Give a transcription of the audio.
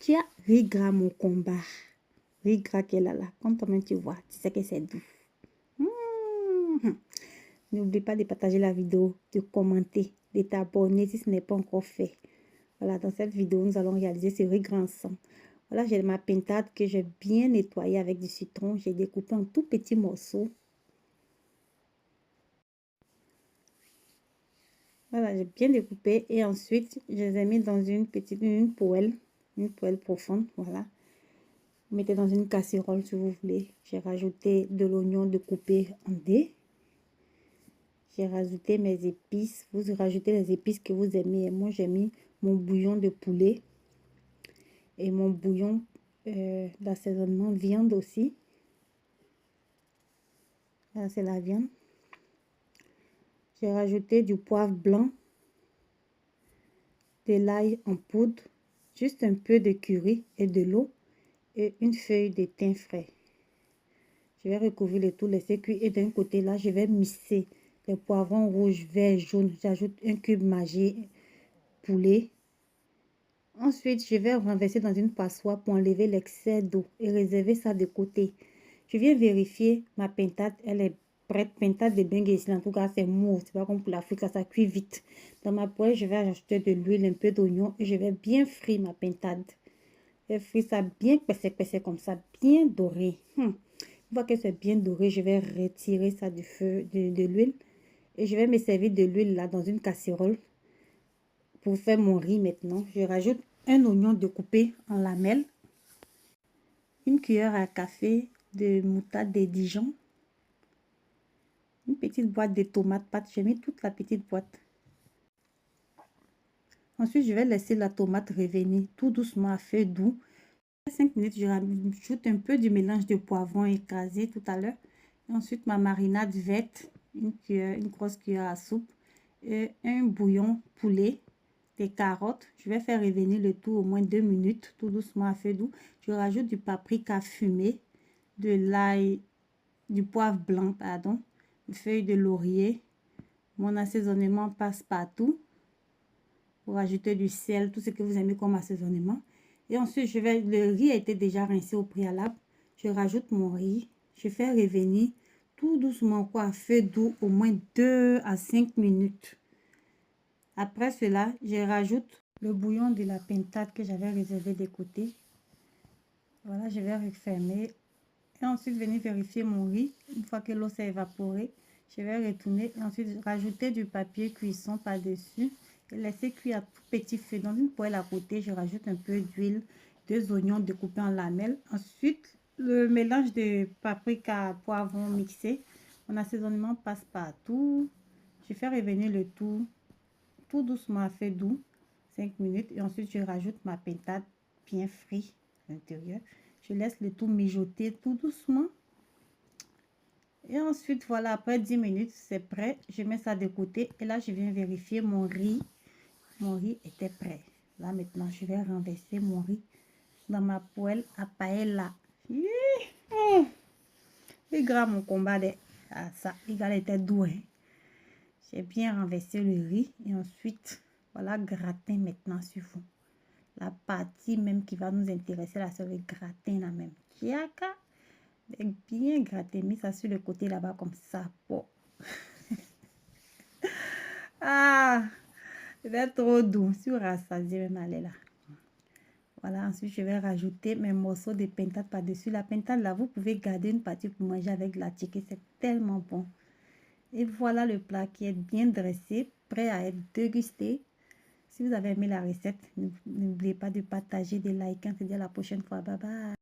Qui a riz gras mon combat? Riz gras qu'elle a là. Quand toi-même tu vois, tu sais que c'est doux. N'oublie pas de partager la vidéo, de commenter, de t'abonner si ce n'est pas encore fait. Voilà, dans cette vidéo, nous allons réaliser ce riz gras ensemble. Voilà, j'ai ma pintade que j'ai bien nettoyée avec du citron. J'ai découpé en tout petits morceaux. Voilà, j'ai bien découpé et ensuite, je les ai mis dans une poêle profonde. Voilà. Vous mettez dans une casserole si vous voulez. J'ai rajouté de l'oignon découpé en dés. J'ai rajouté mes épices. Vous rajoutez les épices que vous aimez. Moi, j'ai mis mon bouillon de poulet et mon bouillon d'assaisonnement viande aussi. Là, c'est la viande. J'ai rajouté du poivre blanc, de l'ail en poudre, juste un peu de curry et de l'eau et une feuille de thym frais. Je vais recouvrir le tout, laisser cuire. Et d'un côté là, je vais mixer les poivrons rouges, verts, jaunes. J'ajoute un cube Maggi poulet. Ensuite, je vais renverser dans une passoire pour enlever l'excès d'eau et réserver ça de côté. Je viens vérifier ma pintade, elle est prête. Pintade de Benguesila, en tout cas, c'est mou. C'est pas comme pour l'Afrique, ça cuit vite. Dans ma poêle, je vais ajouter de l'huile, un peu d'oignon et je vais bien frire ma pintade. Je vais frire ça bien pèse comme ça, bien doré. Une fois que c'est bien doré, je vais retirer ça du feu, de l'huile. Et je vais me servir de l'huile là dans une casserole pour faire mon riz maintenant. Je rajoute un oignon découpé en lamelles, une cuillère à café de moutarde de Dijon, une petite boîte de tomates pâte. J'ai mis toute la petite boîte. Ensuite, je vais laisser la tomate revenir tout doucement à feu doux. 5 minutes, je rajoute un peu du mélange de poivron écrasé tout à l'heure. Ensuite, ma marinade verte, une grosse cuillère à soupe, et un bouillon poulet, des carottes. Je vais faire revenir le tout au moins 2 minutes, tout doucement à feu doux. Je rajoute du paprika fumé, de l'ail, du poivre blanc, pardon, une feuille de laurier. Mon assaisonnement passe partout. Pour ajouter du sel, tout ce que vous aimez comme assaisonnement. Et ensuite, le riz a été déjà rincé au préalable. Je rajoute mon riz. Je fais revenir tout doucement, quoi, à feu doux, au moins 2 à 5 minutes. Après cela, je rajoute le bouillon de la pintade que j'avais réservé de côté. Voilà, je vais refermer. Et ensuite, venir vérifier mon riz. Une fois que l'eau s'est évaporée, je vais retourner. Et ensuite, rajouter du papier cuisson par-dessus. Laisser cuire à tout petit feu. Dans une poêle à côté, je rajoute un peu d'huile, 2 oignons découpés en lamelles. Ensuite, le mélange de paprika, poivron mixé. Mon assaisonnement passe partout. Je fais revenir le tout doucement à feu doux, 5 minutes. Et ensuite, je rajoute ma pintade bien frite à l'intérieur. Je laisse le tout mijoter tout doucement. Et ensuite, voilà, après 10 minutes, c'est prêt. Je mets ça de côté. Et là, je viens vérifier mon riz. Mon riz était prêt. Là, maintenant, je vais renverser mon riz dans ma poêle à paella. Il grave mon combat de... Ah, ça, il était doux. Hein? J'ai bien renversé le riz. Et ensuite, voilà, gratin maintenant sur vous. La partie même qui va nous intéresser, là, c'est le gratin là même. Kiaka. Bien gratter, mis ça sur le côté là-bas comme ça. Bon. Ah, c'est trop doux. Sur rassasié même aller là. Voilà, ensuite je vais rajouter mes morceaux de pintade par-dessus. La pintade là, vous pouvez garder une partie pour manger avec la ticket. C'est tellement bon. Et voilà le plat qui est bien dressé, prêt à être dégusté. Si vous avez aimé la recette, n'oubliez pas de partager, de liker. On se dit à la prochaine fois. Bye bye.